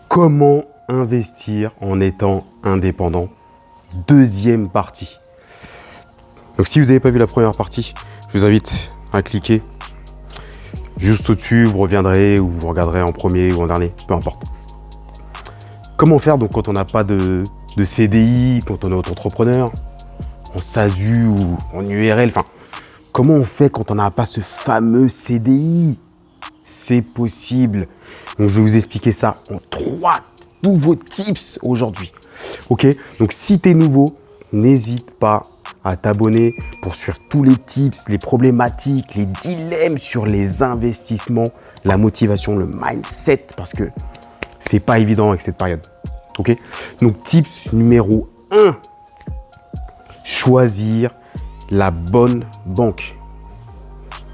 Comment investir en étant indépendant? Deuxième partie. Donc si vous n'avez pas vu la première partie, je vous invite à cliquer juste au-dessus, vous reviendrez ou vous regarderez en premier ou en dernier, peu importe. Comment faire donc quand on n'a pas de CDI, quand on est auto-entrepreneur, en SASU ou en URL, enfin, comment on fait quand on n'a pas ce fameux CDI? C'est possible. Donc je vais vous expliquer ça en 3 nouveaux tips aujourd'hui. Ok? Donc si tu es nouveau, n'hésite pas à t'abonner pour suivre tous les tips, les problématiques, les dilemmes sur les investissements, la motivation, le mindset, parce que c'est pas évident avec cette période. Ok? Donc tips numéro 1, choisir la bonne banque.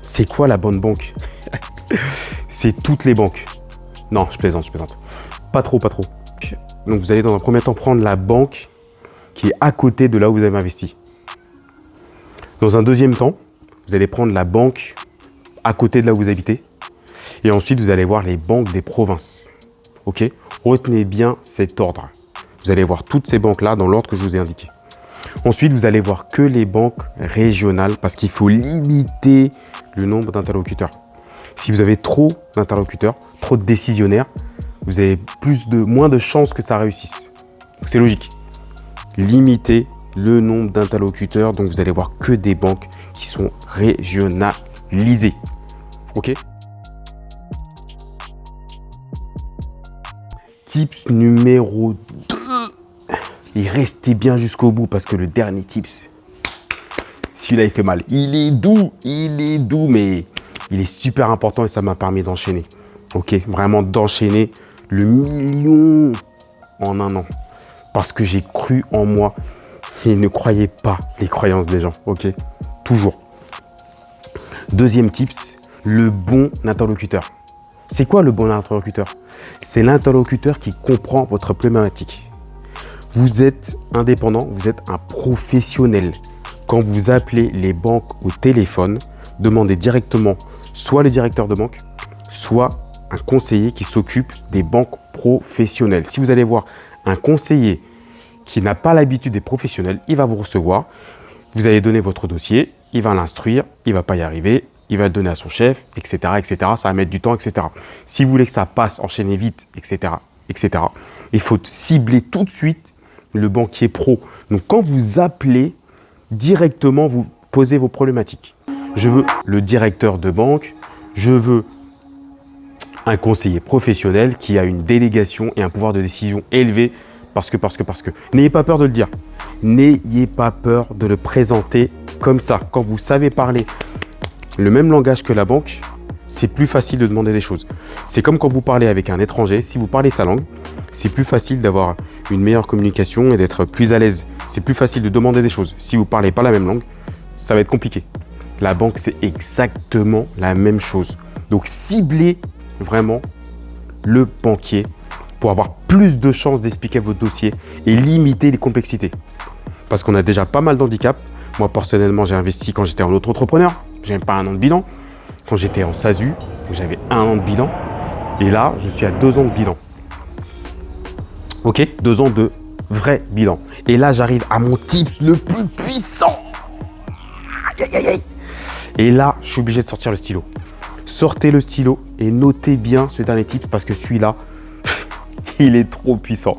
C'est quoi la bonne banque? C'est toutes les banques. Non, je plaisante. Pas trop. Donc vous allez dans un premier temps prendre la banque qui est à côté de là où vous avez investi. Dans un deuxième temps, vous allez prendre la banque à côté de là où vous habitez. Et ensuite, vous allez voir les banques des provinces. Ok? Retenez bien cet ordre. Vous allez voir toutes ces banques-là dans l'ordre que je vous ai indiqué. Ensuite, vous allez voir que les banques régionales parce qu'il faut limiter le nombre d'interlocuteurs. Si vous avez trop d'interlocuteurs, trop de décisionnaires, vous avez moins de chances que ça réussisse. C'est logique. Limitez le nombre d'interlocuteurs, donc vous allez voir que des banques qui sont régionalisées. Ok? Tips numéro 2. Et restez bien jusqu'au bout parce que le dernier tips, celui-là il fait mal. Il est doux, mais il est super important et ça m'a permis d'enchaîner. Ok, vraiment d'enchaîner le million en un an. Parce que j'ai cru en moi et ne croyez pas les croyances des gens. Ok, toujours. Deuxième tips, le bon interlocuteur. C'est quoi le bon interlocuteur? C'est l'interlocuteur qui comprend votre problématique. Vous êtes indépendant, vous êtes un professionnel. Quand vous appelez les banques au téléphone, demandez directement soit le directeur de banque, soit un conseiller qui s'occupe des banques professionnelles. Si vous allez voir un conseiller qui n'a pas l'habitude des professionnels, il va vous recevoir, vous allez donner votre dossier, il va l'instruire, il ne va pas y arriver, il va le donner à son chef, etc., etc. Ça va mettre du temps, etc. Si vous voulez que ça passe, enchaînez vite, etc., etc., il faut cibler tout de suite le banquier pro. Donc, quand vous appelez, directement, vous posez vos problématiques. Je veux le directeur de banque, je veux un conseiller professionnel qui a une délégation et un pouvoir de décision élevé parce que. N'ayez pas peur de le dire. N'ayez pas peur de le présenter comme ça. Quand vous savez parler le même langage que la banque, c'est plus facile de demander des choses. C'est comme quand vous parlez avec un étranger, si vous parlez sa langue, c'est plus facile d'avoir une meilleure communication et d'être plus à l'aise. C'est plus facile de demander des choses. Si vous ne parlez pas la même langue, ça va être compliqué. La banque, c'est exactement la même chose. Donc, ciblez vraiment le banquier pour avoir plus de chances d'expliquer votre dossier et limiter les complexités. Parce qu'on a déjà pas mal d'handicaps. Moi, personnellement, j'ai investi quand j'étais en auto-entrepreneur. J'ai même pas 1 an de bilan. Quand j'étais en SASU, j'avais 1 an de bilan. Et là, je suis à 2 ans de bilan. Ok, 2 ans de vrai bilan. Et là, j'arrive à mon tips le plus puissant. Et là, je suis obligé de sortir le stylo. Sortez le stylo et notez bien ce dernier tip parce que celui-là, il est trop puissant.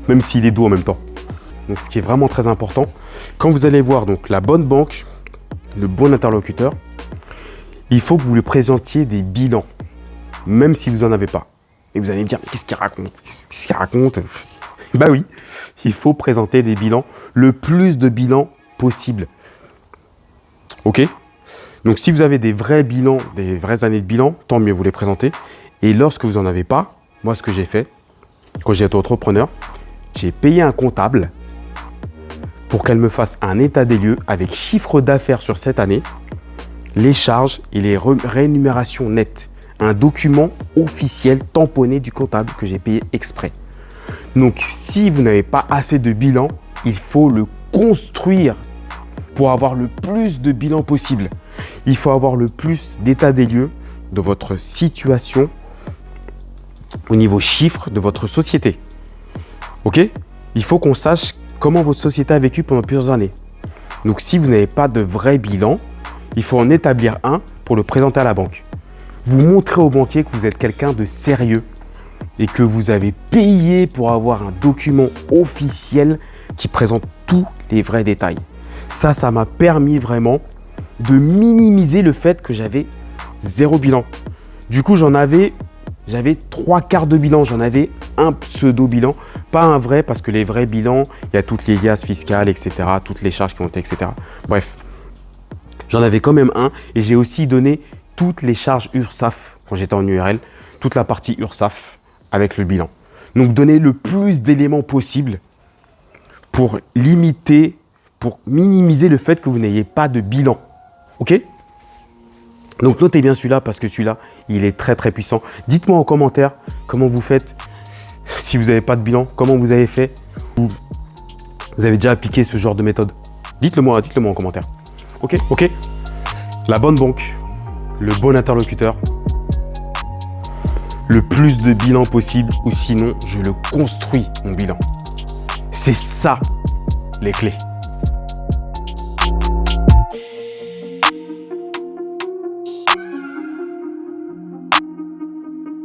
Même s'il est doux en même temps. Donc, ce qui est vraiment très important, quand vous allez voir donc la bonne banque, le bon interlocuteur, il faut que vous lui présentiez des bilans, même si vous n'en avez pas. Et vous allez me dire, mais qu'est-ce qu'il raconte? Bah oui, il faut présenter des bilans, le plus de bilans possible. Ok? Donc si vous avez des vrais bilans, des vraies années de bilan, tant mieux, vous les présentez. Et lorsque vous n'en avez pas, moi ce que j'ai fait, quand j'étais entrepreneur, j'ai payé un comptable pour qu'elle me fasse un état des lieux avec chiffre d'affaires sur cette année, les charges et les rémunérations nettes. Un document officiel tamponné du comptable que j'ai payé exprès. Donc, si vous n'avez pas assez de bilan, il faut le construire pour avoir le plus de bilan possible. Il faut avoir le plus d'état des lieux de votre situation au niveau chiffres de votre société. Ok? Il faut qu'on sache comment votre société a vécu pendant plusieurs années. Donc, si vous n'avez pas de vrai bilan, il faut en établir un pour le présenter à la banque. Vous montrez au banquier que vous êtes quelqu'un de sérieux et que vous avez payé pour avoir un document officiel qui présente tous les vrais détails. Ça m'a permis vraiment de minimiser le fait que j'avais zéro bilan. Du coup, j'avais 3/4 de bilan. J'en avais un pseudo-bilan, pas un vrai, parce que les vrais bilans, il y a toutes les liasses fiscales, etc., toutes les charges qui ont été, etc. Bref, j'en avais quand même un et j'ai aussi donné toutes les charges URSSAF quand j'étais en URL, toute la partie URSSAF avec le bilan. Donc, donner le plus d'éléments possible pour minimiser le fait que vous n'ayez pas de bilan. Ok? Donc, notez bien celui-là parce que celui-là, il est très, très puissant. Dites-moi en commentaire comment vous faites si vous n'avez pas de bilan, comment vous avez fait ou vous avez déjà appliqué ce genre de méthode. Dites-le moi en commentaire. Ok? La bonne banque, le bon interlocuteur, le plus de bilan possible ou sinon, je le construis, mon bilan. C'est ça, les clés.